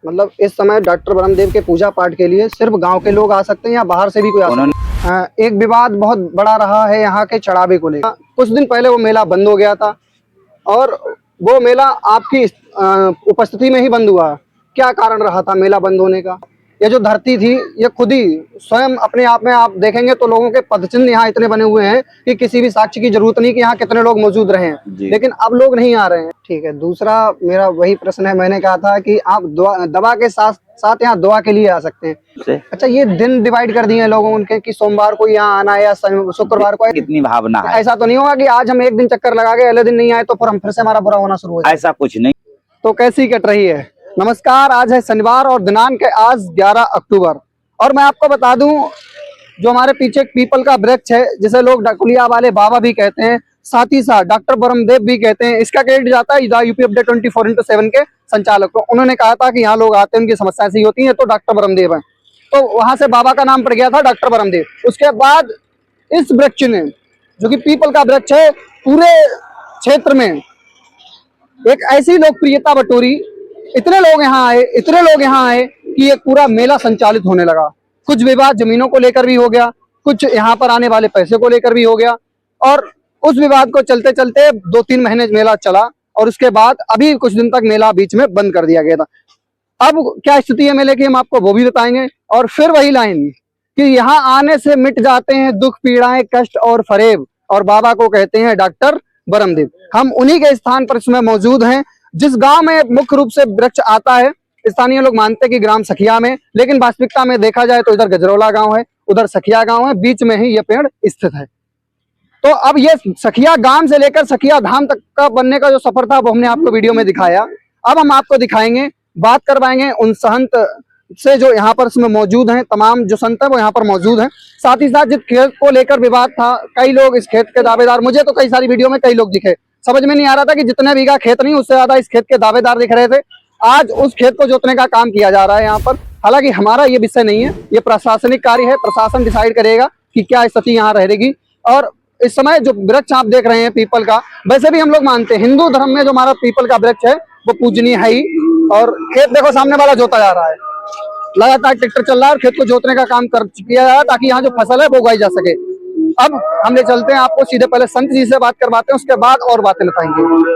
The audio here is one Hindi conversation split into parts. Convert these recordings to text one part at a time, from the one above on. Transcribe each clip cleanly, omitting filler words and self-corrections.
मतलब इस समय डॉक्टर ब्रह्मदेव के पूजा पाठ के लिए सिर्फ गांव के लोग आ सकते हैं या बाहर से भी कोई आ सकता है? एक विवाद बहुत बड़ा रहा है यहाँ के चढ़ावे को लेकर। कुछ दिन पहले वो मेला बंद हो गया था और वो मेला आपकी उपस्थिति में ही बंद हुआ। क्या कारण रहा था मेला बंद होने का? ये जो धरती थी ये खुद ही स्वयं अपने आप में आप देखेंगे तो लोगों के पदचिन्ह यहाँ इतने बने हुए हैं कि किसी भी साक्ष्य की जरूरत नहीं कि यहाँ कितने लोग मौजूद रहे हैं, लेकिन अब लोग नहीं आ रहे हैं। ठीक है, दूसरा मेरा वही प्रश्न है, मैंने कहा था कि आप दवा के साथ साथ यहाँ दुआ के लिए आ सकते हैं। अच्छा, ये दिन डिवाइड कर दिए हैं लोगों उनके कि सोमवार को यहाँ आना है या शुक्रवार को। कितनी भावना है। ऐसा तो नहीं होगा कि आज हम एक दिन चक्कर लगा के अगले दिन नहीं आए तो फिर हम फिर से हमारा बुरा होना शुरू हो जाए? ऐसा कुछ नहीं। तो कैसी कट रही है? नमस्कार, आज है शनिवार और दिनांक है आज 11 अक्टूबर और मैं आपको बता दूं जो हमारे पीछे पीपल का वृक्ष है जिसे लोग डकुलिया वाले बाबा भी कहते हैं, साथ ही साथ डॉक्टर ब्रह्मदेव भी कहते हैं, इसका क्रेडिट जाता है यूपी अपडेट 24x7 के संचालक को। उन्होंने कहा था कि यहाँ लोग आते हैं उनकी समस्याएं ऐसी होती हैं तो डॉक्टर ब्रह्मदेव है, तो वहां से बाबा का नाम पड़ गया था डॉक्टर ब्रह्मदेव। उसके बाद इस वृक्ष ने जो कि पीपल का वृक्ष है पूरे क्षेत्र में एक ऐसी लोकप्रियता बटोरी, इतने लोग यहाँ आए कि एक पूरा मेला संचालित होने लगा। कुछ विवाद जमीनों को लेकर भी हो गया, कुछ यहाँ पर आने वाले पैसे को लेकर भी हो गया और उस विवाद को चलते चलते 2-3 महीने मेला चला और उसके बाद अभी कुछ दिन तक मेला बीच में बंद कर दिया गया था। अब क्या स्थिति है मेले की हम आपको वो भी बताएंगे और फिर वही लाइन कि यहाँ आने से मिट जाते हैं दुख पीड़ाएं कष्ट और फरेब और बाबा को कहते हैं डॉक्टर ब्रह्मदेव। हम उन्हीं के स्थान पर इसमें मौजूद हैं जिस गांव में मुख्य रूप से वृक्ष आता है। स्थानीय लोग मानते हैं कि ग्राम सखिया में, लेकिन वास्तविकता में देखा जाए तो इधर गजरौला गांव है, उधर सखिया गांव है, बीच में ही ये पेड़ स्थित है। तो अब ये सखिया गांव से लेकर सखिया धाम तक का बनने का जो सफर था वो हमने आपको वीडियो में दिखाया। अब हम आपको दिखाएंगे, बात करवाएंगे उन संत से जो यहाँ पर इसमें मौजूद हैं। तमाम जो संत है वो यहाँ पर मौजूद हैं। साथ ही साथ जिस खेत को लेकर विवाद था, कई लोग इस खेत के दावेदार, मुझे तो कई सारी वीडियो में कई लोग दिखे, समझ में नहीं आ रहा था कि जितने बीघा खेत नहीं उससे ज्यादा इस खेत के दावेदार दिख रहे थे। आज उस खेत को जोतने का काम किया जा रहा है यहाँ पर। हालांकि हमारा ये विषय नहीं है, ये प्रशासनिक कार्य है, प्रशासन डिसाइड करेगा कि क्या स्थिति यहाँ रहेगी। और इस समय जो वृक्ष आप देख रहे हैं पीपल का, वैसे भी हम लोग मानते हैं हिंदू धर्म में जो हमारा पीपल का वृक्ष है वो पूजनीय है ही। और खेत देखो सामने वाला जोता जा रहा है, लगातार ट्रैक्टर चल रहा है और खेत को जोतने का काम किया जा रहा है ताकि यहाँ जो फसल है वो उगाई जा सके। अब हम ले चलते हैं आपको सीधे, पहले संत जी से बात करवाते हैं, उसके बाद और बातें बताएंगे।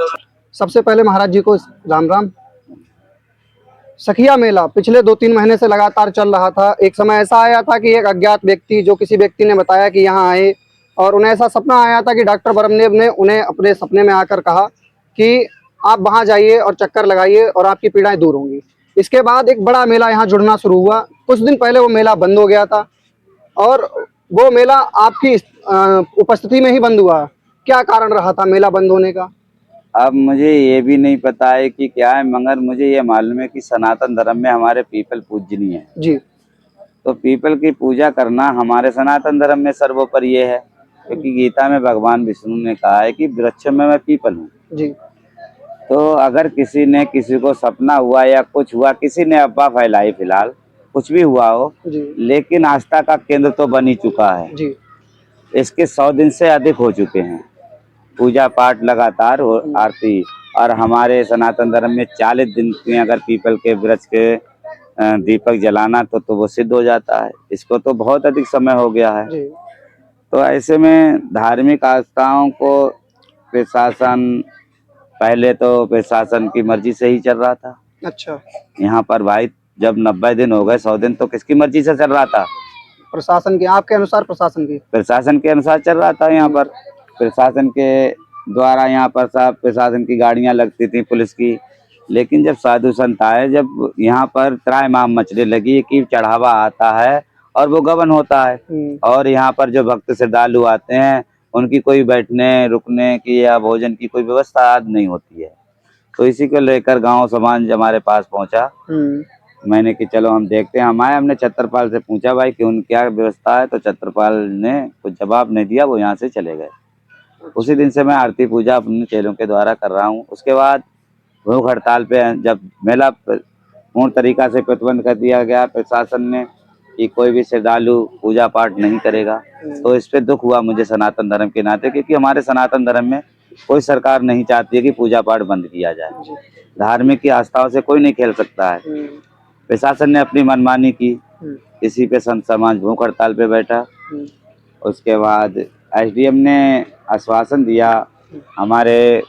सबसे पहले महाराज जी को राम राम। सखिया मेला पिछले 2-3 महीने से लगातार चल रहा था। एक समय ऐसा आया था कि एक अज्ञात व्यक्ति, जो किसी व्यक्ति ने बताया कि यहाँ आए और उन्हें ऐसा सपना आया था कि डॉक्टर ब्रह्मदेव ने उन्हें अपने सपने में आकर कहा कि आप वहाँ जाइए और चक्कर लगाइए और आपकी पीड़ाएं दूर होंगी। इसके बाद एक बड़ा मेला यहाँ जुड़ना शुरू हुआ। कुछ दिन पहले वो मेला बंद हो गया था और वो मेला आपकी उपस्थिति में ही बंद हुआ। क्या कारण रहा था मेला बंद होने का? अब मुझे ये भी नहीं पता है कि क्या है, मगर मुझे ये मालूम है कि सनातन धर्म में हमारे पीपल पूजनीय है जी। तो पीपल की पूजा करना हमारे सनातन धर्म में सर्वोपरि है, क्योंकि गीता में भगवान विष्णु ने कहा है कि वृक्ष में मैं पीपल हूँ जी। तो अगर किसी ने, किसी को सपना हुआ या कुछ हुआ, किसी ने अफवाह फैलाई, फिलहाल कुछ भी हुआ हो जी। लेकिन आस्था का केंद्र तो बन ही चुका है जी। इसके 100 दिन से अधिक हो चुके हैं पूजा पाठ लगातार आरती। और हमारे सनातन धर्म में 40 दिन की अगर पीपल के वृक्ष के दीपक जलाना तो वो सिद्ध हो जाता है। इसको तो बहुत अधिक समय हो गया है जी। तो ऐसे में धार्मिक आस्थाओं को प्रशासन, पहले तो प्रशासन की मर्जी से ही चल रहा था। अच्छा। यहाँ पर भाई जब 90 दिन हो गए, 100 दिन तो किसकी मर्जी से चल रहा था? प्रशासन की, आपके अनुसार प्रशासन के अनुसार चल रहा था। यहाँ पर प्रशासन के द्वारा यहाँ पर सब प्रशासन की गाड़ियाँ लगती थी पुलिस की, लेकिन जब साधु संत आए, जब यहाँ पर त्राहिमाम मचने लगी कि चढ़ावा आता है और वो गबन होता है और यहाँ पर जो भक्त श्रद्धालु आते हैं उनकी कोई बैठने रुकने की या भोजन की कोई व्यवस्था आज नहीं होती है। तो इसी को लेकर गांव समाज हमारे पास पहुंचा। मैंने कि चलो हम देखते हैं। हम आए, हमने छत्रपाल से पूछा भाई कि उन क्या व्यवस्था है, तो छत्रपाल ने कुछ जवाब नहीं दिया, वो यहाँ से चले गए। उसी दिन से मैं आरती पूजा अपने चेलों के द्वारा कर रहा हूँ। उसके बाद भूख हड़ताल पे जब मेला पूर्ण तरीका से प्रतिबंध कर दिया गया प्रशासन ने कि कोई भी श्रद्धालु पूजा पाठ नहीं करेगा, तो इस पे दुख हुआ मुझे सनातन धर्म के नाते, क्योंकि हमारे सनातन धर्म में कोई सरकार नहीं चाहती है कि पूजा पाठ बंद किया जाए। धार्मिक की आस्थाओं से कोई नहीं खेल सकता है। प्रशासन ने अपनी मनमानी की, इसी पे संत समाज भूख हड़ताल पे बैठा। उसके बाद एसडीएम ने आश्वासन दिया, हमारे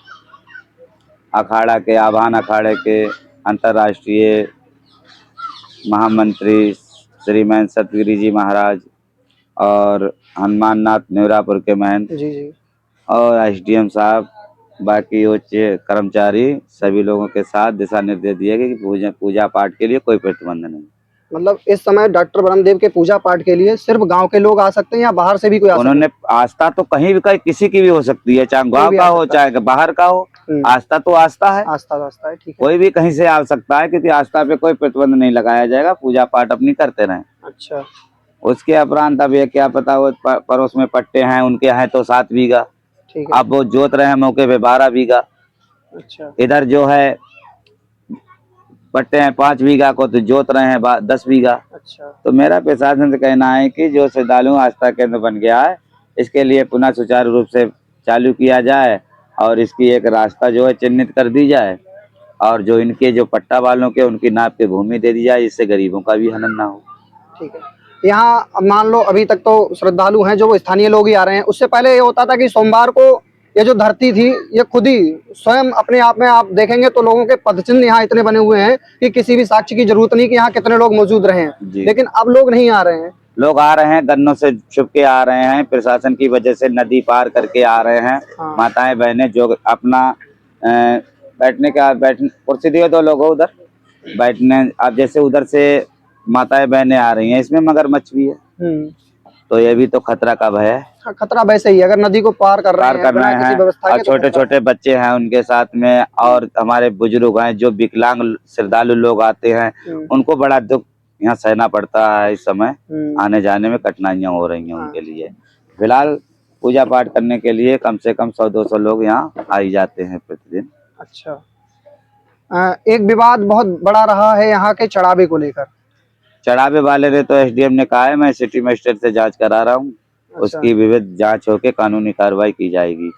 अखाड़ा के, आवाहन अखाड़े के अंतर्राष्ट्रीय महामंत्री श्रीमान सतगिरी जी महाराज और हनुमान नाथ नेवरापुर के महंत जी जी और एसडीएम साहब, बाकी उच्च कर्मचारी सभी लोगों के साथ दिशा निर्देश दिए गए कि पूजा पाठ के लिए कोई प्रतिबंध नहीं। मतलब इस समय डॉक्टर ब्रह्मदेव के पूजा पाठ के लिए सिर्फ गांव के लोग आ सकते हैं या बाहर से भी कोई आ सकता है? उन्होंने आस्था तो कहीं भी, किसी की भी हो सकती है, चाहे गांव का हो चाहे बाहर का हो, आस्था तो आस्था है, आस्था तो आस्था है, ठीक है। कोई भी कहीं से आ सकता है, क्योंकि आस्था पे कोई प्रतिबंध नहीं लगाया जाएगा, पूजा पाठ अपनी करते रहें। अच्छा, उसके उपरांत अब ये क्या पता, वो पड़ोस में पट्टे हैं, उनके हैं तो 7 बीघा, ठीक है। अब वो जोत रहे हैं मौके पे 12 बीघा। अच्छा, इधर जो है पट्टे हैं 5 बीघा को, तो जोत रहे हैं 10 बीघा। अच्छा, तो मेरा प्रशासन से कहना है कि जो श्रद्धालु आस्था केंद्र बन गया है, इसके लिए पुनः सुचारू रूप से चालू किया जाए और इसकी एक रास्ता जो है चिन्हित कर दी जाए, और जो इनके जो पट्टा वालों के उनकी नाप पे भूमि दे दी जाए, इससे गरीबों का भी हनन ना हो। ठीक है। यहाँ मान लो अभी तक तो श्रद्धालु हैं जो वो स्थानीय लोग ही आ रहे हैं, उससे पहले ये होता था कि सोमवार को ये जो धरती थी ये खुद ही स्वयं अपने आप में, आप देखेंगे तो लोगों के पदचिन्ह यहाँ इतने बने हुए हैं कि किसी भी साक्ष्य की जरूरत नहीं कि यहाँ कितने लोग मौजूद रहे हैं, लेकिन अब लोग नहीं आ रहे हैं। लोग आ रहे हैं, गन्नों से छुप के आ रहे हैं, प्रशासन की वजह से नदी पार करके आ रहे हैं। हाँ। माताएं बहनें जो अपना बैठने कुर्सी दिए, 2 लोग उधर बैठने, अब जैसे उधर से माताएं बहनें आ रही हैं, इसमें मगरमच्छ भी है, तो ये भी तो खतरा का भय है। हाँ, खतरा वैसे ही, अगर नदी को पार कर रहे हैं और छोटे छोटे बच्चे हैं उनके साथ में, और हमारे बुजुर्ग हैं, जो विकलांग श्रद्धालु लोग आते हैं, उनको बड़ा दुख यहाँ सहना पड़ता है। इस समय आने जाने में कठिनाइयां हो रही हैं उनके लिए। फिलहाल पूजा पाठ करने के लिए कम से कम 100-200 लोग यहाँ आ ही जाते हैं प्रतिदिन। अच्छा, एक विवाद बहुत बड़ा रहा है यहाँ के चढ़ावे को लेकर। चढ़ावे वाले ने तो एसडीएम ने कहा है, मैं सिटी मजिस्ट्रेट से जांच करा रहा हूँ। अच्छा। उसकी विविध जांच होके कानूनी कार्रवाई की जाएगी।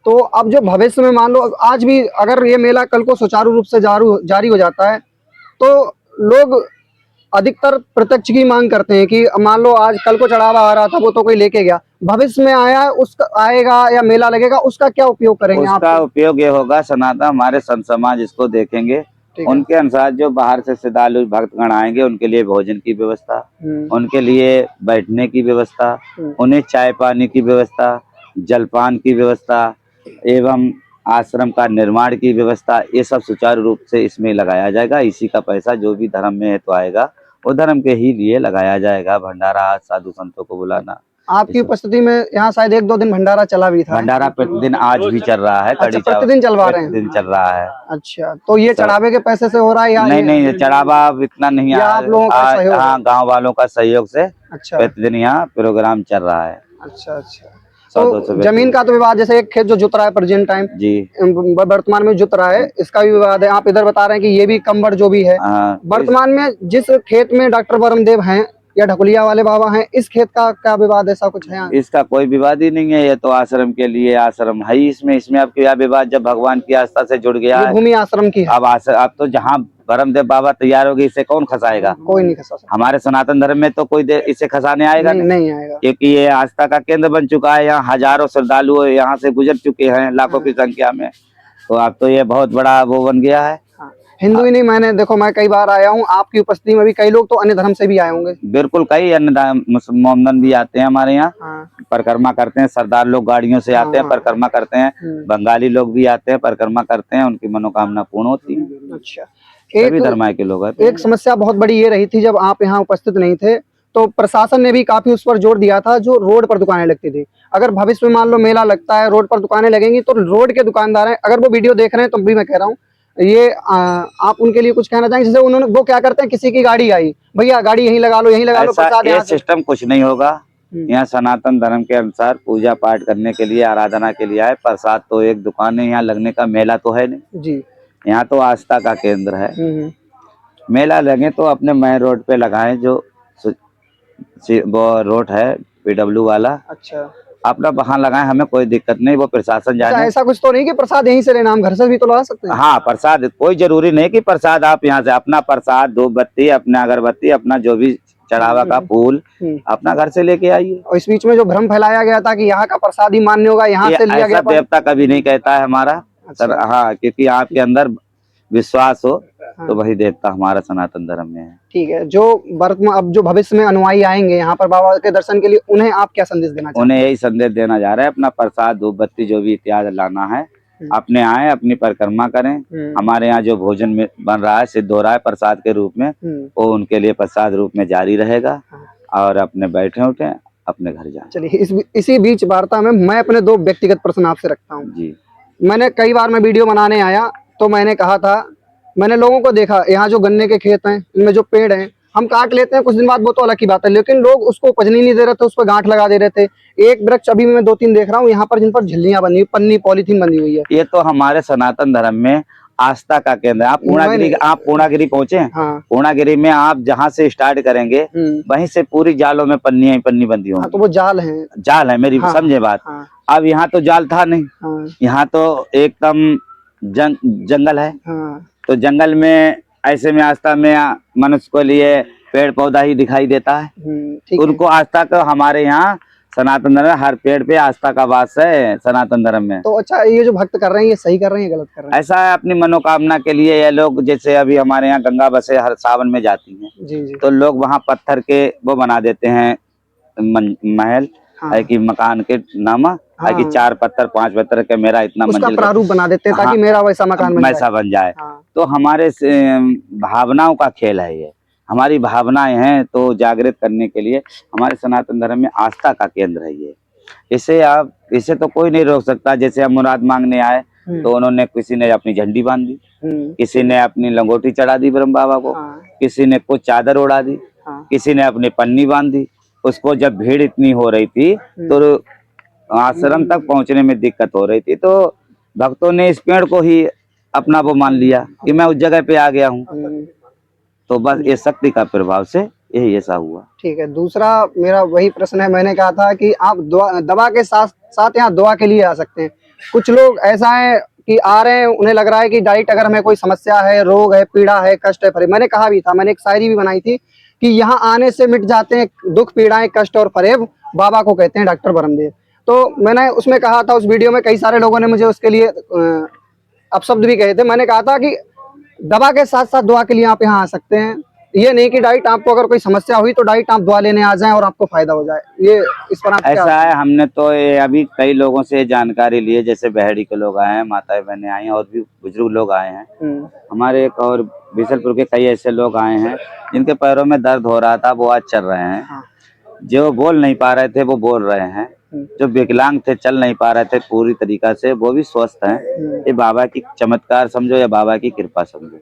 तो अब जो भविष्य में मान लो आज भी अगर ये मेला कल को सुचारू रूप से जारी हो जाता है, तो लोग अधिकतर प्रत्यक्ष की मांग करते हैं कि मान लो आज कल को चढ़ावा आ रहा था, वो तो कोई लेके गया, भविष्य में उसका आएगा या मेला लगेगा, उसका क्या उपयोग करेंगे? उसका उपयोग ये होगा, सनातन हमारे संत समाज इसको देखेंगे, उनके अनुसार जो बाहर से श्रद्धालु भक्तगण आएंगे उनके लिए भोजन की व्यवस्था, उनके लिए बैठने की व्यवस्था, उन्हें चाय पानी की व्यवस्था, जलपान की व्यवस्था एवं आश्रम का निर्माण की व्यवस्था, ये सब सुचारू रूप से इसमें लगाया जाएगा। इसी का पैसा जो भी धर्म में है तो आएगा, वो धर्म के ही लिए लगाया जाएगा। भंडारा, साधु संतों को बुलाना। आपकी उपस्थिति में यहाँ शायद 1-2 दिन भंडारा चला भी था। भंडारा प्रतिदिन आज भी चल रहा है। अच्छा, प्रतिदिन चलवा रहे हैं? प्रतिदिन चल रहा है। अच्छा, तो ये चढ़ावे के पैसे से हो रहा है या नहीं, चढ़ावा इतना नहीं है, आप लोगों का सहयोग? हाँ, गाँव वालों का सहयोग से अच्छा, प्रतिदिन यहाँ प्रोग्राम चल रहा है। अच्छा, तो जमीन का तो विवाद, जैसे एक खेत जो जुत रहा है प्रेजेंट टाइम जी वर्तमान में जुत रहा है, इसका भी विवाद है। आप इधर बता रहे हैं कि ये भी कमबड़ जो भी है वर्तमान में, जिस खेत में डॉक्टर ब्रह्मदेव हैं या ढकुलिया वाले बाबा हैं, इस खेत का क्या विवाद, ऐसा कुछ है? इसका कोई विवाद ही नहीं है, ये तो आश्रम के लिए आश्रम है ही। इसमें अब क्या विवाद, जब भगवान की आस्था से जुड़ गया है, भूमि आश्रम की है। अब तो जहाँ ब्रह्मदेव बाबा तैयार होगी, इसे कौन खसाएगा? कोई नहीं खसा सकता। हमारे सनातन धर्म में तो कोई इसे खसाने आएगा नहीं आएगा, क्योंकि ये आस्था का केंद्र बन चुका है। यहाँ हजारों श्रद्धालु यहाँ से गुजर चुके हैं, लाखों की संख्या में। तो अब तो ये बहुत बड़ा वो बन गया है। हिंदू ही नहीं, मैं कई बार आया हूँ, आपकी उपस्थिति में भी कई लोग तो अन्य धर्म से भी आए होंगे। बिल्कुल, कई अन्य मोमदन भी आते हैं हमारे यहाँ। परिक्रमा करते हैं, सरदार लोग गाड़ियों से आते हैं, परिक्रमा करते हैं। बंगाली लोग भी आते हैं, परिक्रमा करते हैं, उनकी मनोकामना पूर्ण होती है। अच्छा, सभी धर्म के लोग आते हैं। एक समस्या बहुत बड़ी ये रही थी, जब आप यहाँ उपस्थित नहीं थे तो प्रशासन ने भी काफी उस पर जोर दिया था, जो रोड पर दुकानें लगती थी। अगर भविष्य में मान लो मेला लगता है, रोड पर दुकानें लगेंगी, तो रोड के दुकानदार हैं, अगर वो वीडियो देख रहे हैं तो भी मैं कह रहा हूँ, ये आप उनके लिए कुछ कहना चाहेंगे? जैसे उन्होंने, वो क्या करते हैं, किसी की गाड़ी आई, भैया गाड़ी यहीं लगा लो, प्रसाद। ये सिस्टम कुछ नहीं होगा। यहाँ सनातन धर्म के अनुसार पूजा पाठ करने के लिए, आराधना के लिए आए। प्रसाद तो एक दुकान है, यहाँ लगने का मेला तो है नहीं जी। यहाँ तो आस्था का केंद्र है। मेला लगे तो अपने मेन रोड पे लगाएं, जो वो रोड है PW वाला। अच्छा, अपना वहाँ लगाए, हमें कोई दिक्कत नहीं, वो प्रशासन अच्छा, जाने। ऐसा कुछ तो नहीं कि प्रसाद यहीं से लेना, हम घर से भी तो ला सकते हैं? हाँ, प्रसाद कोई जरूरी नहीं कि प्रसाद आप यहाँ से, अपना प्रसाद, धूप बत्ती, अपना अगरबत्ती, अपना जो भी चढ़ावा का फूल अपना घर से लेके आइए। और इस बीच में जो भ्रम फैलाया गया था कि यहाँ का प्रसाद ही मान्य होगा, यहाँ ये से लिया ऐसा गया देवता कभी नहीं कहता है हमारा सर। हाँ, क्योंकि आपके अंदर विश्वास हो तो वही देवता हमारा सनातन धर्म में है। ठीक है, जो अब जो भविष्य में अनुयायी आएंगे यहाँ पर बाबा के दर्शन के लिए, उन्हें आप क्या संदेश देना चाहते उन्हें यही संदेश देना जा रहा है, अपना प्रसाद, धूप बत्ती जो भी इत्यादि लाना है, अपने आए, अपनी परिक्रमा करें। हमारे यहाँ जो भोजन में बन रहा है, सिद्ध हो रहा है प्रसाद के रूप में, वो उनके लिए प्रसाद रूप में जारी रहेगा, और अपने बैठे उठे अपने घर जाए। चलिए, इसी बीच वार्ता में मैं अपने 2 व्यक्तिगत प्रश्न आपसे रखता हूँ जी। मैंने कई बार मैं वीडियो बनाने आया तो मैंने कहा था, मैंने लोगों को देखा यहाँ जो गन्ने के खेत हैं, इनमें जो पेड़ हैं हम काट लेते हैं कुछ दिन बाद, वो तो अलग की बात है, लेकिन लोग उसको उपजने नहीं दे रहे थे, उस पर गांठ लगा दे रहे थे। एक वृक्ष अभी मैं 2-3 देख रहा हूँ यहाँ पर, जिन पर झिल्लियां बनी हुई, पन्नी पॉलीथीन बनी हुई है। ये तो हमारे सनातन धर्म में आस्था का केंद्र है। आप पूर्णागिरी पहुंचे? हाँ। पूर्णागिरी में आप जहाँ से स्टार्ट करेंगे वहीं से पूरी जालों में पन्नी बंदी होंगी। हाँ, तो वो जाल है, जाल है मेरी। हाँ, समझे बात। हाँ। अब यहाँ तो जाल था नहीं। हाँ। यहाँ तो एकदम जंगल है। हाँ। तो जंगल में ऐसे में आस्था में मनुष्य को लिए पेड़ पौधा ही दिखाई देता है। उनको आस्था का, हमारे यहाँ सनातन धर्म हर पेड़ पे आस्था का वास है सनातन धर्म में। तो अच्छा, ये जो भक्त कर रहे हैं ये सही कर रहे हैं, गलत कर रहे हैं? ऐसा है, अपनी मनोकामना के लिए ये लोग, जैसे अभी हमारे यहाँ गंगा बसें हर सावन में जाती हैं। जी। तो लोग वहाँ पत्थर के वो बना देते हैं महल। हाँ। है कि मकान के नामा। हाँ। है कि 4 पत्थर 5 पत्थर के मेरा इतना मंजिल प्रारूप बना देते हैं ताकि मेरा वैसा मकान बन जाए। हाँ। तो हमारे भावनाओं का खेल है ये, हमारी भावनाएं हैं, तो जागृत करने के लिए हमारे सनातन धर्म में आस्था का केंद्र है ये। इसे तो कोई नहीं रोक सकता। जैसे हम मुराद मांगने आए तो उन्होंने, किसी ने अपनी झंडी बांध दी, किसी ने अपनी लंगोटी चढ़ा दी ब्रह्म बाबा को। हाँ। किसी ने कुछ चादर उड़ा दी। हाँ। किसी ने अपनी पन्नी बांध दी। उसको जब भीड़ इतनी हो रही थी तो आश्रम तक पहुंचने में दिक्कत हो रही थी, तो भक्तों ने इस पेड़ को ही अपना वो मान लिया कि मैं उस जगह पे आ गया हूँ। तो बस ये शक्ति का प्रभाव से यही ऐसा हुआ। ठीक है, दूसरा मेरा वही प्रश्न है, मैंने कहा था कि आप दवा के साथ साथ यहाँ दुआ के लिए आ सकते हैं। कुछ लोग ऐसा है कि आ रहे हैं, उन्हें लग रहा है कि डाइट अगर हमें कोई समस्या है, रोग है, पीड़ा है, कष्ट है, मैंने कहा भी था, मैंने एक शायरी भी बनाई थी कि यहाँ आने से मिट जाते हैं दुख, पीड़ाएं, कष्ट और फरेब, बाबा को कहते हैं डॉक्टर ब्रह्मदेव। तो मैंने उसमें कहा था, उस वीडियो में कई सारे लोगों ने मुझे उसके लिए अपशब्द भी कहे थे। मैंने कहा था कि दवा के साथ साथ दुआ के लिए आप यहाँ आ सकते हैं। ये नहीं कि डाइट, आपको अगर कोई समस्या हुई तो डाइट आप दुआ लेने आ जाएं और आपको फायदा हो जाए। ये इस पर आप ऐसा है, हमने तो ये अभी कई लोगों से जानकारी ली है, जैसे बहड़ी के लोग आए हैं, माताएं बहनें आई हैं, और भी बुजुर्ग लोग आए हैं। हमारे एक और बिशलपुर के कई ऐसे लोग आए हैं जिनके पैरों में दर्द हो रहा था, वो आज चल रहे हैं। हाँ। जो बोल नहीं पा रहे थे वो बोल रहे हैं। जो विकलांग थे, चल नहीं पा रहे थे पूरी तरीका से, वो भी स्वस्थ हैं। ये बाबा की चमत्कार समझो या बाबा की कृपा समझो,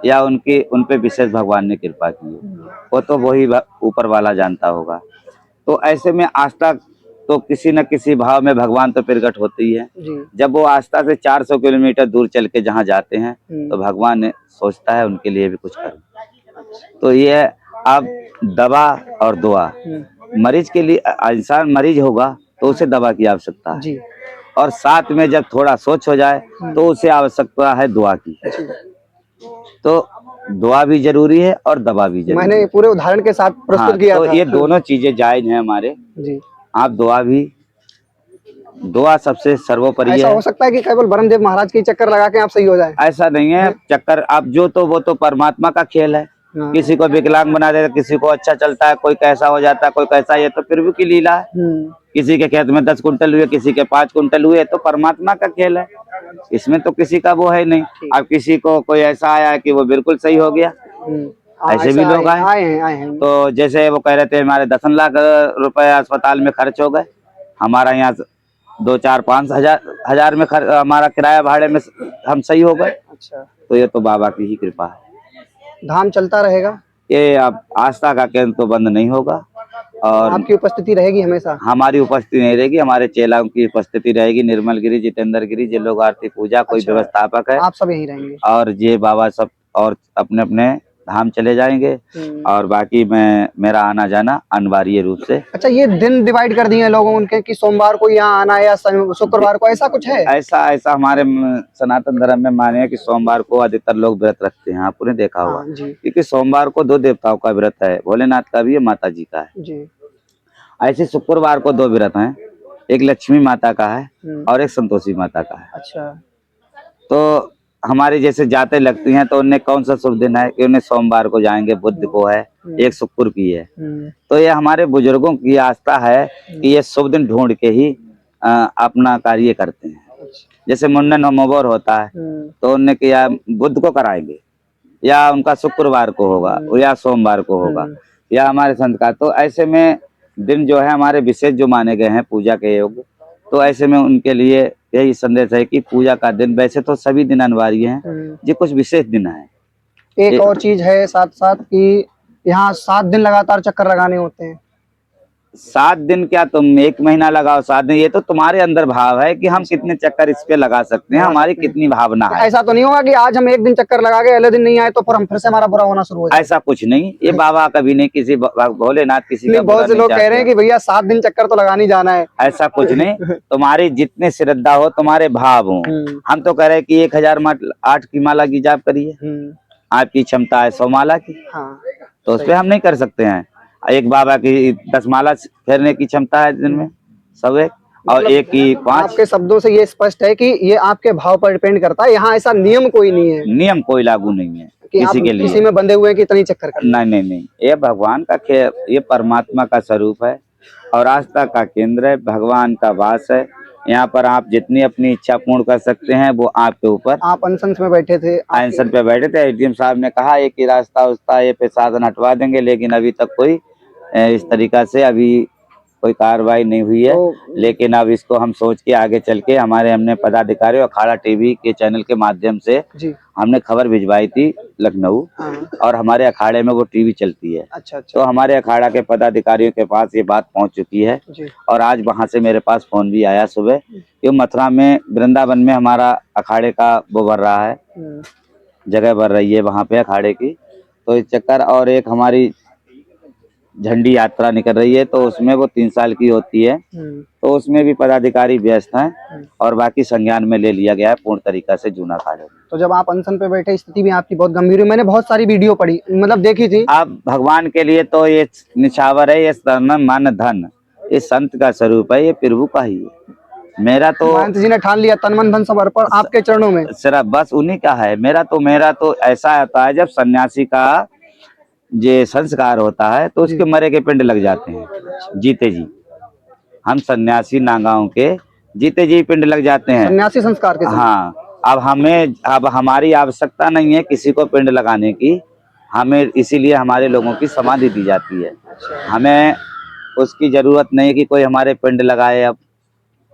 या उन पे विशेष भगवान ने कृपा की है, वो तो वही ऊपर वाला जानता होगा। तो ऐसे में आस्था तो किसी न किसी भाव में भगवान तो प्रकट होती है। जब वो आस्था से 400 किलोमीटर दूर चल के जहाँ जाते हैं तो भगवान ने सोचता है उनके लिए भी कुछ करूं। तो ये अब दवा और दुआ, मरीज के लिए, इंसान मरीज होगा तो उसे दवा की आवश्यकता है, और साथ में जब थोड़ा सोच हो जाए तो उसे आवश्यकता है दुआ की। तो दुआ भी जरूरी है और दवा भी जरूरी है। मैंने पूरे उदाहरण के साथ प्रस्तुत किया तो था। ये दोनों चीजें जायज हैं हमारे जी। आप दुआ सबसे सर्वोपरि है। ऐसा हो सकता है कि केवल ब्रह्मदेव महाराज के चक्कर लगा के आप सही हो जाए? ऐसा नहीं है चक्कर, आप वो तो परमात्मा का खेल है। किसी को विकलांग बना देता, किसी को अच्छा चलता है, कोई कैसा हो जाता है, कोई कैसा, ये तो प्रभु की लीला है। किसी के खेत में 10 कुंटल हुए, किसी के 5 कुंटल हुए, तो परमात्मा का खेल है, इसमें तो किसी का वो है नहीं। अब किसी को कोई ऐसा आया कि वो बिल्कुल सही हो गया, ऐसे भी लोग आए हैं। तो जैसे वो कह रहे थे हमारे 10 लाख रुपए अस्पताल में खर्च हो गए, हमारा यहाँ 2, 4, 5 हजार में हमारा किराया भाड़े में हम सही हो गए। अच्छा, तो ये तो बाबा की ही कृपा है। धाम चलता रहेगा, ये अब आस्था का केंद्र तो बंद नहीं होगा, और आपकी उपस्थिति रहेगी हमेशा। हमारी उपस्थिति नहीं रहेगी, हमारे चेलाओं की उपस्थिति रहेगी। निर्मल गिरी, जितेंद्र गिरी, जिन लोग आरती पूजा, कोई व्यवस्थापक है, आप सब यहीं रहेंगे, और ये बाबा सब और अपने अपने धाम चले जाएंगे और बाकी मेरा आना जाना अनिवार्य रूप से। अच्छा, ये दिन डिवाइड कर दिए हैं लोगों उनके कि सोमवार को यहाँ आना है या शुक्रवार को, ऐसा कुछ है? ऐसा हमारे सनातन धर्म में माने है कि सोमवार को अधिकतर लोग व्रत रखते हैं, आपने देखा होगा। हाँ जी क्योंकि सोमवार को 2 देवताओं का व्रत है, भोलेनाथ का भी है, माता जी का है। जी। ऐसे शुक्रवार को 2 व्रत हैं, एक लक्ष्मी माता का है और एक संतोषी माता का है। अच्छा। तो हमारी जैसे जाते लगती हैं तो उन्हें कौन सा शुभ दिन है कि उन्हें सोमवार को जाएंगे, बुध को है, एक शुक्र की है। तो ये हमारे बुजुर्गों की आस्था है कि ये शुभ दिन ढूंढ के ही अपना कार्य करते हैं। जैसे मुंडन होमोवर होता है तो उन्हें किया बुध को कराएंगे या उनका शुक्रवार को होगा या सोमवार को होगा या हमारे संत का। तो ऐसे में दिन जो है हमारे विशेष जो माने गए हैं पूजा के योग, तो ऐसे में उनके लिए यही संदेश है कि पूजा का दिन, वैसे तो सभी दिन अनिवार्य हैं, ये कुछ विशेष दिन है। एक और चीज है साथ साथ कि यहाँ 7 दिन लगातार चक्कर लगाने होते हैं। 7 दिन क्या, तुम 1 महीना लगाओ, 7 दिन, ये तो तुम्हारे अंदर भाव है कि हम कितने चक्कर इस पे लगा सकते हैं, हमारी कितनी भावना है। ऐसा तो नहीं होगा कि आज हम 1 दिन चक्कर लगा गए, अगले दिन नहीं आए तो फिर हम फिर से हमारा बुरा होना शुरू हो जाए? ऐसा कुछ नहीं, ये बाबा कभी नहीं, किसी भोलेनाथ किसी का बहुत से लोग कह रहे हैं कि भैया 7 दिन चक्कर तो लगाने जाना है। ऐसा कुछ नहीं, तुम्हारी जितने श्रद्धा हो, तुम्हारे भाव हो। हम तो कह रहे हैं कि 1008 की माला की जाप करिए, आपकी क्षमता है 100 माला की, तो उस पर हम नहीं कर सकते हैं। एक बाबा की 10 माला फेरने की क्षमता है दिन में, सब एक, और एक की 5। आपके शब्दों से ये स्पष्ट है कि ये आपके भाव पर डिपेंड करता है, यहाँ ऐसा नियम कोई नहीं है, नियम कोई लागू नहीं है कि किसी के लिए, किसी में बंधे हुए हैं कि इतनी चक्कर करना। नहीं, ये भगवान का खेल, ये परमात्मा का स्वरूप है और आस्था का केंद्र है, भगवान का वास है। यहाँ पर आप जितनी अपनी इच्छा पूर्ण कर सकते हैं वो आपके ऊपर। आप अनशन में बैठे थे, अनशन पे बैठे थे, एडीएम साहब ने कहा एक ही रास्ता उसका, ये पे साधन हटवा देंगे, लेकिन अभी तक कोई इस तरीका से अभी कोई कार्रवाई नहीं हुई है। लेकिन अब इसको हम सोच के आगे चल के हमने पदाधिकारी और अखाड़ा टीवी के चैनल के माध्यम से हमने खबर भिजवाई थी लखनऊ, और हमारे अखाड़े में वो टीवी चलती है। अच्छा। तो हमारे अखाड़ा के पदाधिकारियों के पास ये बात पहुंच चुकी है और आज वहां से मेरे पास फोन भी आया सुबह कि मथुरा में, वृंदावन में हमारा अखाड़े का वो भर रहा है, जगह भर रही है वहां पे अखाड़े की। तो इस चक्कर, और एक हमारी झंडी यात्रा निकल रही है, तो उसमें वो 3 साल की होती है, तो उसमें भी पदाधिकारी व्यस्त हैं और बाकी संज्ञान में ले लिया गया है पूर्ण तरीका से जूना अखाड़े। तो जब आप अनशन पे बैठे, स्थिति भी आपकी बहुत गंभीर हुई, मैंने बहुत सारी वीडियो पढ़ी, मतलब देखी थी। आप भगवान के लिए तो ये निछावर है, ये तन मन धन, ये संत का स्वरूप है, ये प्रभु का ही है। मेरा तो महंत जी ने ठान लिया तन मन धन सब अर्पण आपके चरणों में, सिर्फ बस उन्हीं का है। मेरा तो ऐसा होता है, जब सन्यासी का ये संस्कार होता है तो उसके मरे के पिंड लग जाते हैं जीते जी। हम सन्यासी नागांव के जीते जी पिंड लग जाते हैं सन्यासी संस्कार के। हाँ, अब हमारी आवश्यकता नहीं है किसी को पिंड लगाने की, हमें इसीलिए हमारे लोगों की समाधि दी जाती है। हमें उसकी जरूरत नहीं है कि कोई हमारे पिंड लगाए अब,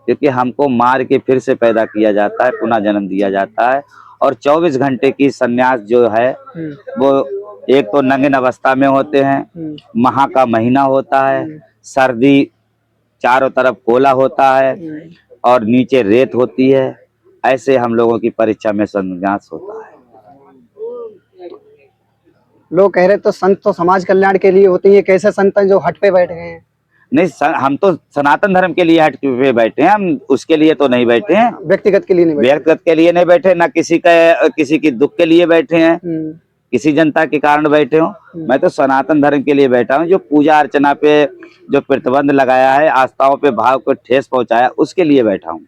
क्योंकि हमको मार के फिर से पैदा किया जाता है, पुनः जन्म दिया जाता है। और 24 घंटे की सन्यास जो है वो एक तो नंगीन अवस्था में होते हैं, महा का महीना होता है, सर्दी, चारों तरफ कोला होता है और नीचे रेत होती है, ऐसे हम लोगों की परीक्षा में सन्यास होता है। लोग कह रहे तो संत तो समाज कल्याण के लिए होते हैं, कैसे संत हैं जो हट पे बैठ गए हैं? नहीं, हम तो सनातन धर्म के लिए हट पे बैठे हैं, हम उसके लिए तो नहीं बैठे हैं, व्यक्तिगत के लिए नहीं बैठे, व्यक्तिगत के लिए नहीं बैठे, ना किसी की दुख के लिए बैठे हैं, किसी जनता के कारण बैठे हो। मैं तो सनातन धर्म के लिए बैठा हूँ, जो पूजा अर्चना पे जो प्रतिबंध लगाया है, आस्थाओं पे भाव को ठेस पहुंचाया, उसके लिए बैठा हूँ।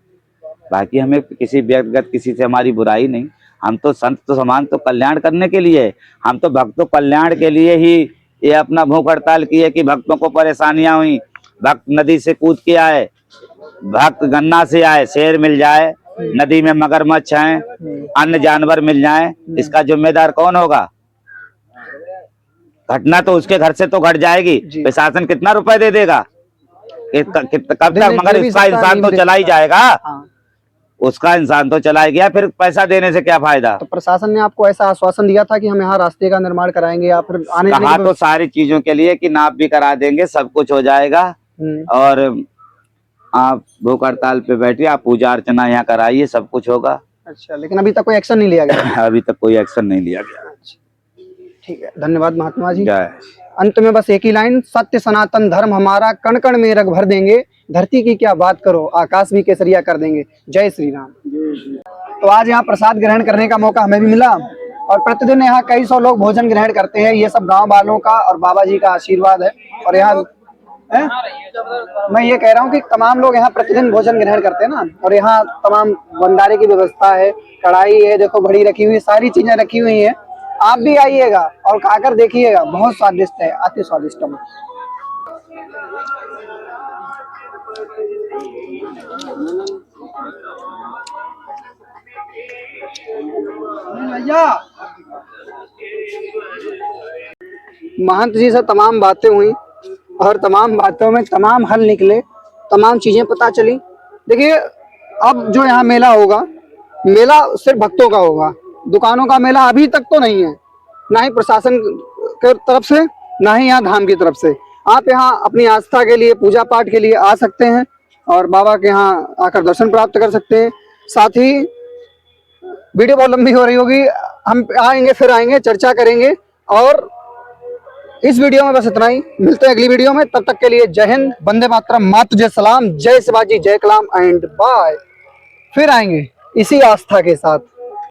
बाकी हमें किसी व्यक्तिगत किसी से हमारी बुराई नहीं, हम तो संत तो समान तो कल्याण करने के लिए, हम तो भक्तों कल्याण के लिए ही ये अपना भूख हड़ताल की है कि भक्तों को परेशानियां हुई, भक्त नदी से कूद के आए, भक्त गन्ना से आए, शेर मिल जाए, नदी में मगरमच्छ हैं, अन्य जानवर मिल जाएं, इसका जिम्मेदार कौन होगा? घटना तो उसके घर से तो घट जाएगी, प्रशासन कितना रुपए दे देगा? कब तक? मगर इसका इंसान तो चला ही जाएगा, उसका इंसान तो चला ही गया, फिर पैसा देने से क्या फायदा? तो प्रशासन ने आपको ऐसा आश्वासन दिया था कि हम यहाँ रास्ते का निर्माण कराएंगे या फिर आने कहा तो सारी चीजों के लिए कि नाप भी करा देंगे, सब कुछ हो जाएगा, और आप भूख हड़ताल पे बैठिए, आप पूजा अर्चना यहाँ कराइए, सब कुछ होगा। अच्छा, लेकिन अभी तक कोई एक्शन नहीं लिया गया? अभी तक कोई एक्शन नहीं लिया गया। ठीक है, धन्यवाद महात्मा जी। जय। अंत में बस एक ही लाइन, सत्य सनातन धर्म हमारा, कण कण में रग भर देंगे, धरती की क्या बात करो, आकाश भी केसरिया कर देंगे। जय श्री राम। तो आज यहाँ प्रसाद ग्रहण करने का मौका हमें भी मिला और प्रतिदिन यहाँ कई सौ लोग भोजन ग्रहण करते हैं। ये सब गांव वालों का और बाबा जी का आशीर्वाद है। और यहाँ मैं ये कह रहा हूँ कि तमाम लोग यहाँ प्रतिदिन भोजन ग्रहण करते हैं ना, और यहाँ तमाम भंडारे की व्यवस्था है, कढ़ाई है, देखो बड़ी रखी हुई, सारी चीजें रखी हुई हैं। आप भी आइएगा और खाकर देखिएगा, बहुत स्वादिष्ट है, अति स्वादिष्ट है। महंत जी से तमाम बातें हुई और तमाम बातों में तमाम हल निकले, तमाम चीजें पता चली। देखिए अब जो यहाँ मेला होगा, मेला सिर्फ भक्तों का होगा, दुकानों का मेला अभी तक तो नहीं है, ना ही प्रशासन की तरफ से, ना ही यहाँ धाम की तरफ से। आप यहाँ अपनी आस्था के लिए, पूजा पाठ के लिए आ सकते हैं और बाबा के यहाँ आकर दर्शन प्राप्त कर सकते हैं। साथ ही वीडियो बहुत लंबी हो रही होगी, हम आएंगे फिर आएंगे, चर्चा करेंगे। और इस वीडियो में बस इतना ही, मिलते हैं अगली वीडियो में। तब तक के लिए जय हिंद, वंदे मातरम, मातु जय सलाम, जय शिवाजी, जय कलाम एंड बाय। फिर आएंगे इसी आस्था के साथ।